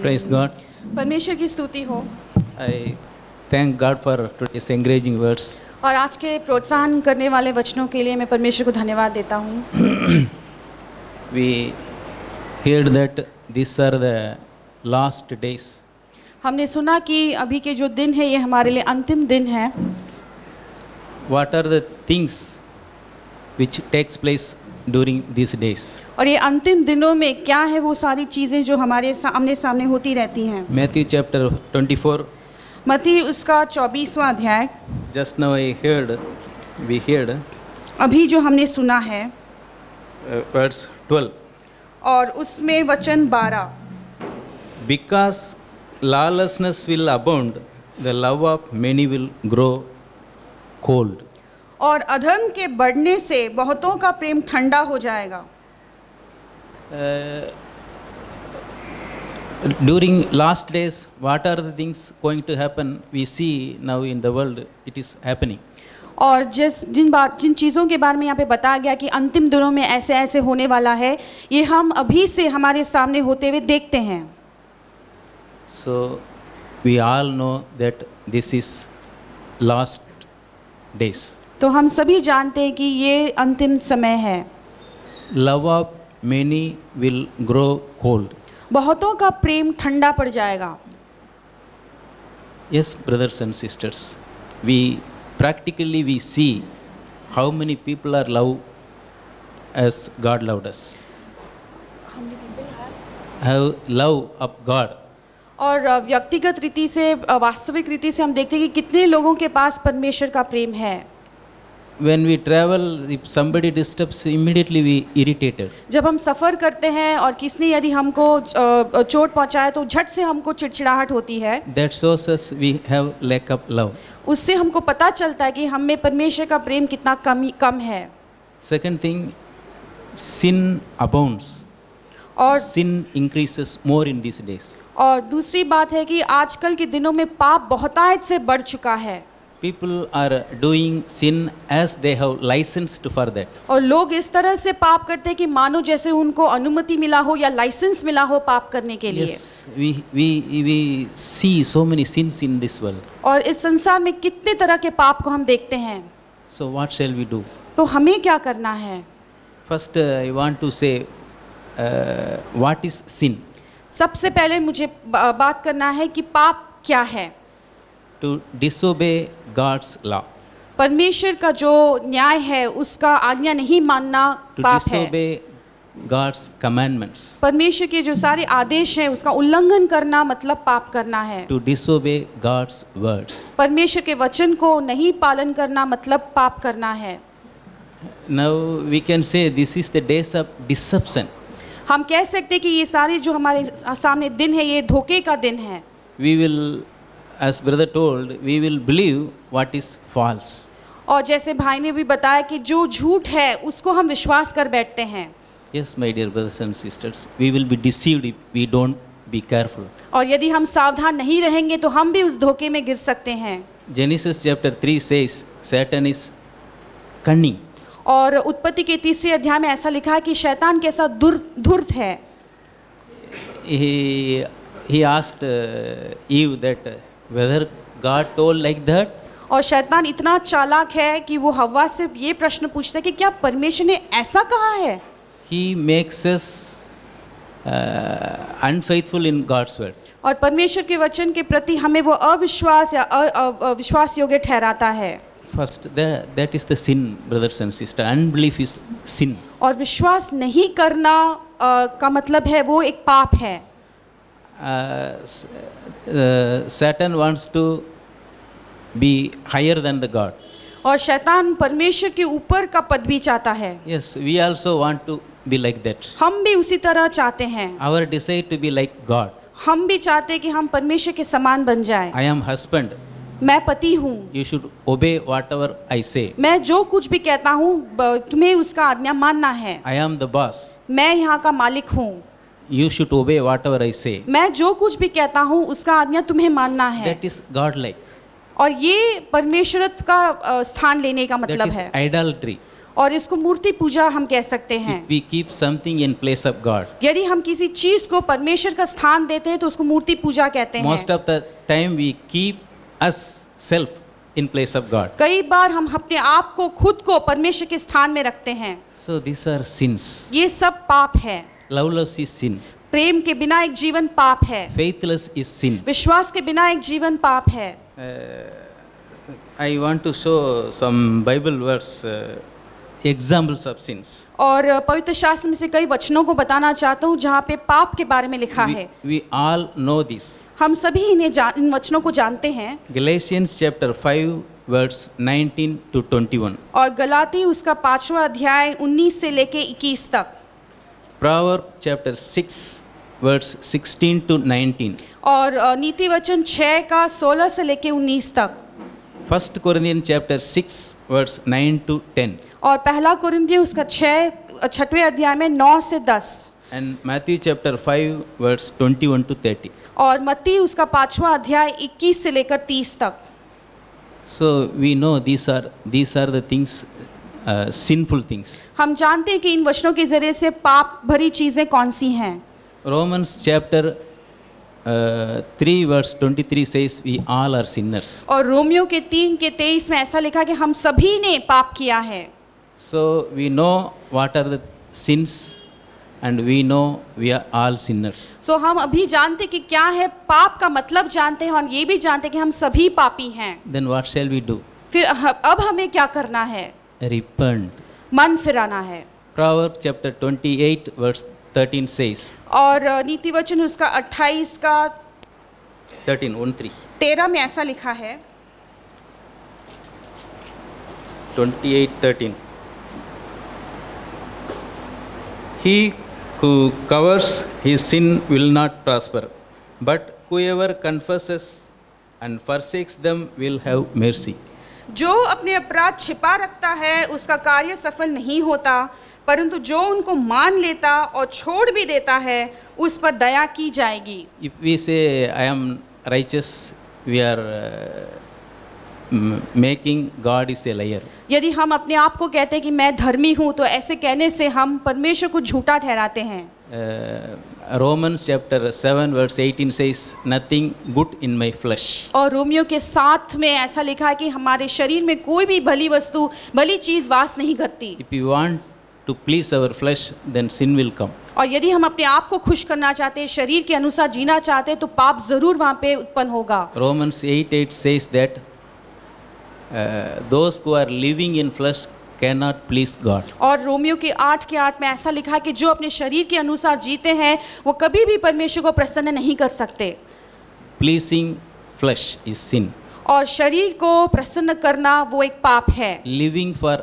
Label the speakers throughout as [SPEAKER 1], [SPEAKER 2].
[SPEAKER 1] Praise God.
[SPEAKER 2] परमेश्वर की स्तुति हो।
[SPEAKER 1] I thank God for today's encouraging words.
[SPEAKER 2] और आज के प्रोत्साहन करने वाले वचनों के लिए मैं परमेश्वर को धन्यवाद देता हूँ।
[SPEAKER 1] We heard that these are the last days.
[SPEAKER 2] हमने सुना कि अभी के जो दिन है ये हमारे लिए अंतिम दिन है।
[SPEAKER 1] What are the things which takes place during these days?
[SPEAKER 2] और ये अंतिम दिनों में क्या है वो सारी चीज़ें जो हमारे सामने सामने होती रहती हैं।
[SPEAKER 1] Matthew chapter 24.
[SPEAKER 2] मत्ती उसका 24वां अध्याय।
[SPEAKER 1] Just now we heard
[SPEAKER 2] अभी जो हमने सुना है
[SPEAKER 1] verse 12.
[SPEAKER 2] और उसमें वचन 12।
[SPEAKER 1] Because lawlessness will abound, the love of many will grow cold.
[SPEAKER 2] और अधर्म के बढ़ने से बहुतों का प्रेम ठंडा हो जाएगा।
[SPEAKER 1] During last days, what are the things going to happen? We see now in the world, it is happening.
[SPEAKER 2] और जिन चीज़ों के बारे में यहाँ पे बताया गया कि अंतिम दिनों में ऐसे ऐसे होने वाला है, ये हम अभी से हमारे सामने होते हुए देखते हैं।
[SPEAKER 1] So we all know that this is last days.
[SPEAKER 2] तो हम सभी जानते हैं कि ये अंतिम समय है।
[SPEAKER 1] Love of many will grow cold.
[SPEAKER 2] बहुतों का प्रेम ठंडा पड़ जाएगा।
[SPEAKER 1] Yes, brothers and sisters, we practically see how many people are loved as God loved us. Have love of God.
[SPEAKER 2] और व्यक्तिगत रीति से, वास्तविक रीति से हम देखते हैं कि कितने लोगों के पास परमेश्वर का प्रेम है।
[SPEAKER 1] When we travel, if somebody disturbs, immediately we irritated.
[SPEAKER 2] जब हम सफ़र करते हैं और किसने यदि हमको चोट पहुंचाए तो झट से हमको चिड़चिड़ाहट होती है।
[SPEAKER 1] That shows us we have lack of love.
[SPEAKER 2] उससे हमको पता चलता है कि हम में परमेश्वर का प्रेम कितना कम है।
[SPEAKER 1] Second thing, sin abounds.
[SPEAKER 2] और
[SPEAKER 1] Sin increases more in these days.
[SPEAKER 2] और दूसरी बात है कि आजकल के दिनों में पाप बहुतायत से बढ़ चुका है।
[SPEAKER 1] People are doing sin as they have licensed for that.
[SPEAKER 2] और लोग इस तरह से पाप करते हैं कि मानो जैसे उनको अनुमति मिला हो या लाइसेंस मिला हो पाप करने के लिए।
[SPEAKER 1] Yes, we see so many sins in this world.
[SPEAKER 2] और इस संसार में कितने तरह के पाप को हम देखते हैं।
[SPEAKER 1] So what shall we do?
[SPEAKER 2] तो हमें क्या करना है?
[SPEAKER 1] First, I want to say what is sin.
[SPEAKER 2] सबसे पहले मुझे बात करना है कि पाप क्या है।
[SPEAKER 1] To disobey God's law.
[SPEAKER 2] परमेश्वर का जो न्याय है उसका आज्ञा नहीं मानना
[SPEAKER 1] To
[SPEAKER 2] पाप है।
[SPEAKER 1] disobey God's commandments.
[SPEAKER 2] परमेश्वर के जो सारे आदेश हैं उसका उल्लंघन करना मतलब पाप करना है।
[SPEAKER 1] To disobey God's words.
[SPEAKER 2] परमेश्वर के वचन को नहीं पालन करना मतलब पाप करना है।
[SPEAKER 1] Now we can say this is the days of deception.
[SPEAKER 2] हम कह सकते हैं कि ये सारे जो हमारे सामने दिन है ये धोखे का दिन है।
[SPEAKER 1] We will, as brother told, we will believe what is false.
[SPEAKER 2] और जैसे भाई ने भी बताया कि जो झूठ है उसको हम विश्वास कर बैठते हैं।
[SPEAKER 1] Yes, my dear brothers and sisters, we will be deceived if we don't be careful.
[SPEAKER 2] और यदि हम सावधान नहीं रहेंगे तो हम भी उस धोखे में गिर सकते हैं।
[SPEAKER 1] Genesis chapter 3 says Satan is cunning.
[SPEAKER 2] और उत्पत्ति के 3 अध्याय में ऐसा लिखा है कि शैतान कैसा धूर्त है।
[SPEAKER 1] He asked Eve that whether God told like that.
[SPEAKER 2] और शैतान इतना चालाक है कि वो हव्वा से ये प्रश्न पूछता है कि क्या परमेश्वर ने ऐसा कहा है?
[SPEAKER 1] He makes us unfaithful in God's word.
[SPEAKER 2] और परमेश्वर के वचन के प्रति हमें वो अविश्वास या अविश्वास योग्य ठहराता है।
[SPEAKER 1] First, that is the sin, brothers and sisters. Unbelief is sin.
[SPEAKER 2] और विश्वास नहीं करना का मतलब है वो एक पाप है।
[SPEAKER 1] Satan wants to be higher than the God.
[SPEAKER 2] और शैतान परमेश्वर के ऊपर का पद भी चाहता है।
[SPEAKER 1] Yes, we also want to be like that.
[SPEAKER 2] हम भी उसी तरह चाहते हैं।
[SPEAKER 1] Our desire to be like God.
[SPEAKER 2] हम भी चाहते हैं कि हम परमेश्वर के समान बन जाएं।
[SPEAKER 1] I am husband.
[SPEAKER 2] मैं पति हूँ।
[SPEAKER 1] You should obey whatever I say.
[SPEAKER 2] मैं जो कुछ भी कहता हूँ तुम्हें उसका आज्ञा मानना है।
[SPEAKER 1] I am the boss.
[SPEAKER 2] मैं यहाँ का मालिक हूँ।
[SPEAKER 1] You should obey whatever I say.
[SPEAKER 2] मैं जो कुछ भी कहता हूँ उसका आज्ञा तुम्हें मानना है।
[SPEAKER 1] That is God-like.
[SPEAKER 2] और ये परमेश्वर का स्थान लेने का मतलब
[SPEAKER 1] That is
[SPEAKER 2] है।
[SPEAKER 1] idolatry.
[SPEAKER 2] और इसको मूर्ति पूजा हम कह सकते हैं।
[SPEAKER 1] If we keep something in place of God,
[SPEAKER 2] यदि हम किसी चीज को परमेश्वर का स्थान देते हैं तो उसको मूर्ति पूजा कहते हैं।
[SPEAKER 1] most of the time we keep us self in place of God.
[SPEAKER 2] कई बार हम अपने आप को खुद को परमेश्वर के स्थान में रखते हैं।
[SPEAKER 1] So these are sins.
[SPEAKER 2] ये सब पाप है।
[SPEAKER 1] Loveless is sin.
[SPEAKER 2] प्रेम के बिना एक जीवन पाप है।
[SPEAKER 1] Faithless is sin.
[SPEAKER 2] विश्वास के बिना एक जीवन पाप है।
[SPEAKER 1] I want to show some Bible verse examples of sins.
[SPEAKER 2] और पवित्र शास्त्र में से कई वचनों को बताना चाहता हूँ जहाँ पे पाप के बारे में लिखा है।
[SPEAKER 1] We all know this.
[SPEAKER 2] हम सभी इन वचनों को जानते हैं।
[SPEAKER 1] Galatians chapter 5 verse 19 to 21.
[SPEAKER 2] और गलाती उसका 5वां अध्याय 19 से लेके 21 तक।
[SPEAKER 1] Proverbs chapter 6 verse 16 to 19.
[SPEAKER 2] और नीति वचन 6 का 16 से लेके 19 तक।
[SPEAKER 1] 1 Corinthians chapter 6 verse 9 to 10.
[SPEAKER 2] और पहला कुरिन्थिय उसका 6वें अध्याय में 9 से 10।
[SPEAKER 1] And Matthew chapter 5 verse 21 to 30.
[SPEAKER 2] और मत्ती उसका 5वां अध्याय 21 से लेकर 30 तक।
[SPEAKER 1] So we know these are the things, sinful things.
[SPEAKER 2] हम जानते हैं कि इन वचनों के जरिए से पाप भरी चीजें कौन सी हैं।
[SPEAKER 1] Romans chapter 3 verse 23 says we all are sinners.
[SPEAKER 2] और रोमियो के 3 के 23 में ऐसा लिखा कि हम सभी ने पाप किया है।
[SPEAKER 1] So we know what are the sins and we know we are all sinners.
[SPEAKER 2] सो हम अभी जानते कि क्या है पाप का मतलब जानते हैं और ये भी जानते हैं कि हम सभी पापी हैं।
[SPEAKER 1] Then what shall we do?
[SPEAKER 2] फिर अब हमें क्या करना है?
[SPEAKER 1] Repent.
[SPEAKER 2] मन फिराना है।
[SPEAKER 1] Proverbs chapter 28 verse 13 says.
[SPEAKER 2] और नीति वचन उसका 28 का 13 में ऐसा लिखा है।
[SPEAKER 1] 28:13. He who covers his sin will not prosper, but whoever confesses and forsakes them will have mercy.
[SPEAKER 2] जो अपने अपराध छिपा रखता है उसका कार्य सफल नहीं होता, परंतु जो उनको मान लेता और छोड़ भी देता है उस पर दया की जाएगी।
[SPEAKER 1] If we say I am righteous, we are making God is a liar.
[SPEAKER 2] यदि हम अपने आप को कहते हैं कि मैं धर्मी हूँ तो ऐसे कहने से हम परमेश्वर को झूठा ठहराते हैं।
[SPEAKER 1] Romans chapter 7 verse 18 says nothing good in my flesh.
[SPEAKER 2] और रोमियो के 7 में ऐसा लिखा है कि हमारे शरीर में कोई भी भली वस्तु भली चीज वास नहीं करती।
[SPEAKER 1] If we want to please our flesh, then sin will come.
[SPEAKER 2] और यदि हम अपने आप को खुश करना चाहते हैं, शरीर के अनुसार जीना चाहते हैं तो पाप जरूर वहाँ पे उत्पन्न होगा।
[SPEAKER 1] Romans 8:8 says that those who are living in flesh cannot please God.
[SPEAKER 2] और रोमियो के 8 में ऐसा लिखा है कि जो अपने शरीर के अनुसार जीते हैं वो कभी भी परमेश्वर को प्रसन्न नहीं कर सकते।
[SPEAKER 1] Pleasing flesh is sin.
[SPEAKER 2] और शरीर को प्रसन्न करना वो एक पाप है।
[SPEAKER 1] Living for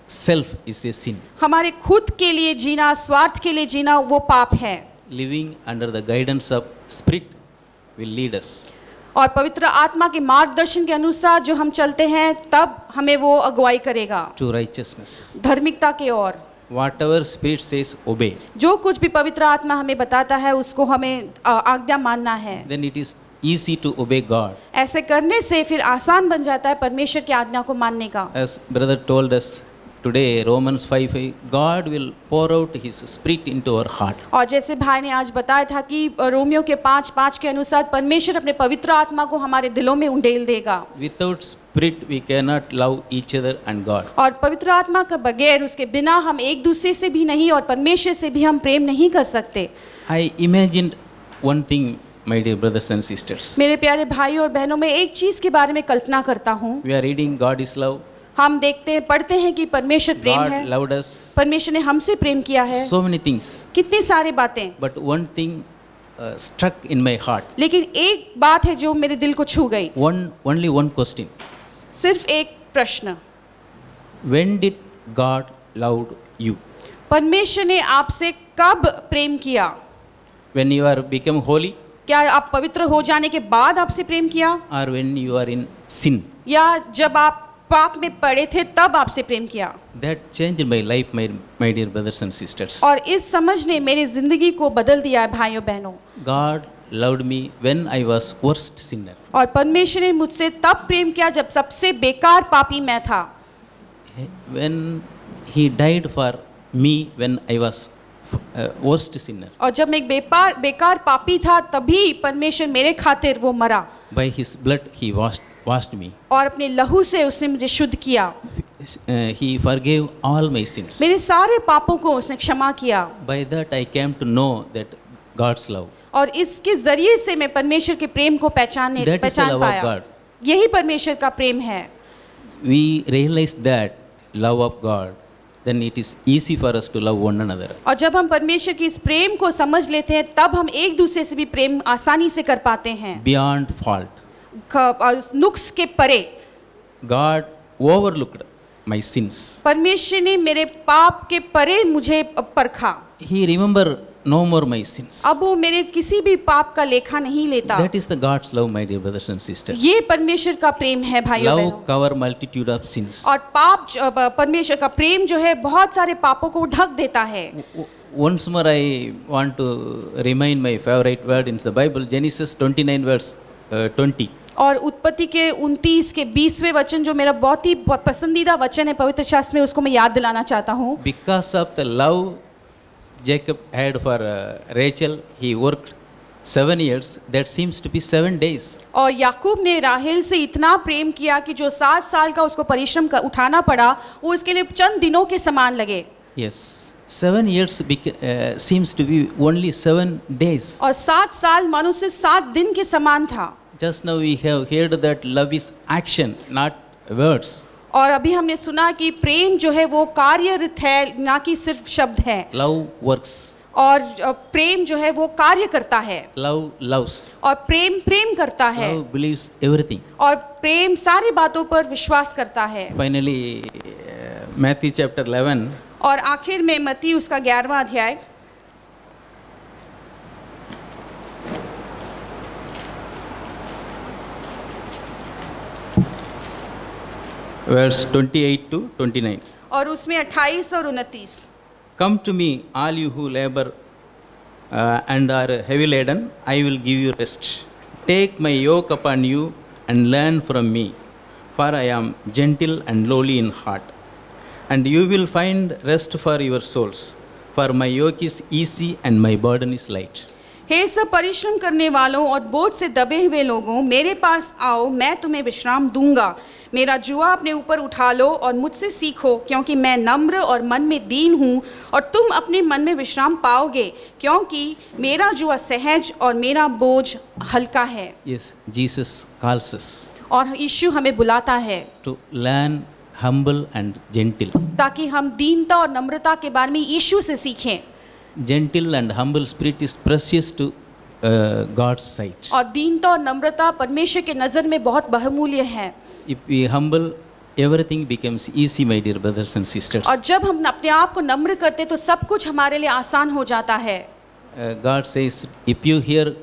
[SPEAKER 1] self is a sin.
[SPEAKER 2] हमारे खुद के लिए जीना, स्वार्थ के लिए जीना वो पाप है।
[SPEAKER 1] Living under the guidance of Spirit will lead us.
[SPEAKER 2] और पवित्र आत्मा के मार्गदर्शन के अनुसार जो हम चलते हैं तब हमें वो अगुवाई करेगा
[SPEAKER 1] to righteousness.
[SPEAKER 2] धार्मिकता की ओर।
[SPEAKER 1] Whatever Spirit says, obey.
[SPEAKER 2] जो कुछ भी पवित्र आत्मा हमें बताता है उसको हमें आज्ञा मानना है।
[SPEAKER 1] Then it is easy to obey God.
[SPEAKER 2] ऐसे करने से फिर आसान बन जाता है परमेश्वर की आज्ञा को मानने का।
[SPEAKER 1] As brother told us today, Romans 5:5, God will pour out His Spirit into our heart.
[SPEAKER 2] और जैसे भाई ने आज बताया था कि रोमियो के 5:5 के अनुसार परमेश्वर अपने पवित्र आत्मा को हमारे दिलों में उंडेल देगा।
[SPEAKER 1] Without Spirit, we cannot love each other and God.
[SPEAKER 2] और पवित्र आत्मा के बगैर, उसके बिना हम एक दूसरे से भी नहीं और परमेश्वर से भी हम प्रेम नहीं कर सकते।
[SPEAKER 1] I imagined one thing, my dear brothers and sisters.
[SPEAKER 2] मेरे प्यारे भाई और बहनों, में एक चीज के बारे में कल्पना करता हूँ।
[SPEAKER 1] We are reading God is love.
[SPEAKER 2] हम देखते हैं, पढ़ते हैं कि परमेश्वर प्रेम
[SPEAKER 1] God
[SPEAKER 2] है,
[SPEAKER 1] loved us.
[SPEAKER 2] परमेश्वर ने हमसे प्रेम किया है।
[SPEAKER 1] So many things.
[SPEAKER 2] कितनी सारी बातें,
[SPEAKER 1] But one thing struck in my heart.
[SPEAKER 2] लेकिन एक बात है जो मेरे दिल को छू गई।
[SPEAKER 1] Only one question.
[SPEAKER 2] सिर्फ एक प्रश्न,
[SPEAKER 1] When did God love you?
[SPEAKER 2] परमेश्वर ने आपसे कब प्रेम किया?
[SPEAKER 1] When you are become holy,
[SPEAKER 2] क्या आप पवित्र हो जाने के बाद आपसे प्रेम किया,
[SPEAKER 1] or when you are in sin?
[SPEAKER 2] या जब आप पाप में पड़े थे तब आपसे प्रेम किया?
[SPEAKER 1] That changed my life, my dear brothers and sisters.
[SPEAKER 2] और इस समझ ने मेरी जिंदगी को बदल दिया है भाइयों बहनों।
[SPEAKER 1] God loved me when I was worst sinner.
[SPEAKER 2] और परमेश्वर ने मुझसे तब प्रेम किया जब सबसे बेकार पापी मैं था।
[SPEAKER 1] When He died for me when I was worst sinner.
[SPEAKER 2] और जब मैं एक बेकार पापी था तभी परमेश्वर मेरे खातिर वो मरा।
[SPEAKER 1] By His blood He washed me.
[SPEAKER 2] और अपने लहू से उसने मुझे शुद्ध किया।
[SPEAKER 1] He forgave all my sins.
[SPEAKER 2] मेरे सारे पापों को उसने क्षमा किया।
[SPEAKER 1] By that I came to know that God's love.
[SPEAKER 2] और इसके जरिए से मैं परमेश्वर के प्रेम को पहचान
[SPEAKER 1] That is the love of
[SPEAKER 2] पाया।
[SPEAKER 1] God.
[SPEAKER 2] यही परमेश्वर का प्रेम है।
[SPEAKER 1] We realize that love of God, then it is easy for us to love one another.
[SPEAKER 2] और जब हम परमेश्वर की इस प्रेम को समझ लेते हैं तब हम एक दूसरे से भी प्रेम आसानी से कर पाते हैं।
[SPEAKER 1] Beyond fault.
[SPEAKER 2] नुक्स के परे।
[SPEAKER 1] God overlooked my sins.
[SPEAKER 2] परमेश्वर ने मेरे पाप के परे मुझे परखा।
[SPEAKER 1] He remember no more my sins.
[SPEAKER 2] अब वो मेरे किसी भी पाप का लेखा नहीं लेता।
[SPEAKER 1] That is the God's love, my dear brothers and sisters.
[SPEAKER 2] ये परमेश्वर का प्रेम है भाइयों
[SPEAKER 1] Love
[SPEAKER 2] बहनों।
[SPEAKER 1] cover multitude of sins.
[SPEAKER 2] और परमेश्वर का प्रेम जो है बहुत सारे पापों को ढक देता है।
[SPEAKER 1] Once more I want to remind my favorite word in the Bible, Genesis 29 verse 20.
[SPEAKER 2] और उत्पत्ति के 29 के 20वें वचन जो मेरा बहुत ही पसंदीदा वचन है पवित्र शास्त्र में, उसको मैं याद दिलाना चाहता हूँ।
[SPEAKER 1] Because of the love Jacob had for Rachel, he worked 7 years. That seems to be 7 days.
[SPEAKER 2] और याकूब ने राहेल से इतना प्रेम किया कि जो 7 साल का उसको परिश्रम उठाना पड़ा वो इसके लिए चंद दिनों के समान लगे।
[SPEAKER 1] Yes, 7 years seems to be only 7 days.
[SPEAKER 2] और 7 साल मनुष्य 7 दिन के समान था।
[SPEAKER 1] Just now we have heard that love is action, not words.
[SPEAKER 2] और अभी हमने सुना कि प्रेम जो है वो कार्यरत है, ना कि सिर्फ शब्द है।
[SPEAKER 1] Love works.
[SPEAKER 2] और प्रेम जो है वो कार्य करता है।
[SPEAKER 1] Love loves.
[SPEAKER 2] और प्रेम करता है।
[SPEAKER 1] Love believes everything.
[SPEAKER 2] और प्रेम सारी बातों पर विश्वास करता है।
[SPEAKER 1] Finally, Matthew chapter 11.
[SPEAKER 2] और आखिर में मत्ती उसका 11वां अध्याय
[SPEAKER 1] Verse 28 to 29.
[SPEAKER 2] और उसमें 28 और 29।
[SPEAKER 1] Come to me, all you who labor and are heavy laden, I will give you rest. Take my yoke upon you and learn from me, for I am gentle and lowly in heart, and you will find rest for your souls. For my yoke is easy and my burden is light.
[SPEAKER 2] हे सब परिश्रम करने वालों और बोझ से दबे हुए लोगों, मेरे पास आओ, मैं तुम्हें विश्राम दूंगा। मेरा जुआ अपने ऊपर उठा लो और मुझसे सीखो, क्योंकि मैं नम्र और मन में दीन हूँ, और तुम अपने मन में विश्राम पाओगे, क्योंकि मेरा जुआ सहज और मेरा बोझ हल्का है।
[SPEAKER 1] Yes, Jesus calls us
[SPEAKER 2] और यीशु हमें बुलाता है
[SPEAKER 1] to learn humble and gentle.
[SPEAKER 2] ताकि हम दीनता और नम्रता के बारे में यीशु से सीखें।
[SPEAKER 1] Gentle and humble spirit is precious to God's sight.
[SPEAKER 2] और दीनता और नम्रता परमेश्वर के नज़र में बहुत बहुमूल्य है।
[SPEAKER 1] If we humble, everything becomes easy, my dear brothers and sisters.
[SPEAKER 2] और जब हम अपने आप को नम्र करते तो सब कुछ हमारे लिए आसान हो जाता है।
[SPEAKER 1] God says, if you hear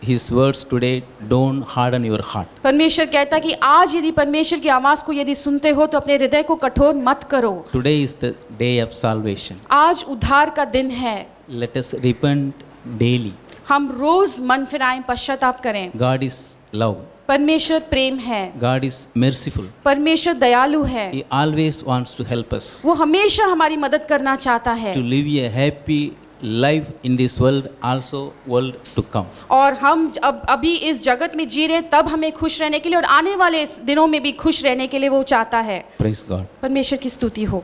[SPEAKER 1] His words today, don't harden your heart.
[SPEAKER 2] परमेश्वर कहता है कि आज यदि परमेश्वर की आवाज़ को यदि सुनते हो तो अपने हृदय को कठोर मत करो।
[SPEAKER 1] Today is the day of salvation.
[SPEAKER 2] आज उद्धार का दिन है।
[SPEAKER 1] Let us repent daily.
[SPEAKER 2] हम रोज मन फिराएं, पश्चाताप करें।
[SPEAKER 1] God is love.
[SPEAKER 2] परमेश्वर प्रेम है।
[SPEAKER 1] God is merciful.
[SPEAKER 2] परमेश्वर दयालु है।
[SPEAKER 1] He always wants to help us.
[SPEAKER 2] वो हमेशा हमारी मदद करना चाहता है।
[SPEAKER 1] To live a happy life in this world, also world to come.
[SPEAKER 2] और हम अभी इस जगत में जी रहे तब हमें खुश रहने के लिए और आने वाले दिनों में भी खुश रहने के लिए वो चाहता है।
[SPEAKER 1] Praise God.
[SPEAKER 2] परमेश्वर की स्तुति हो।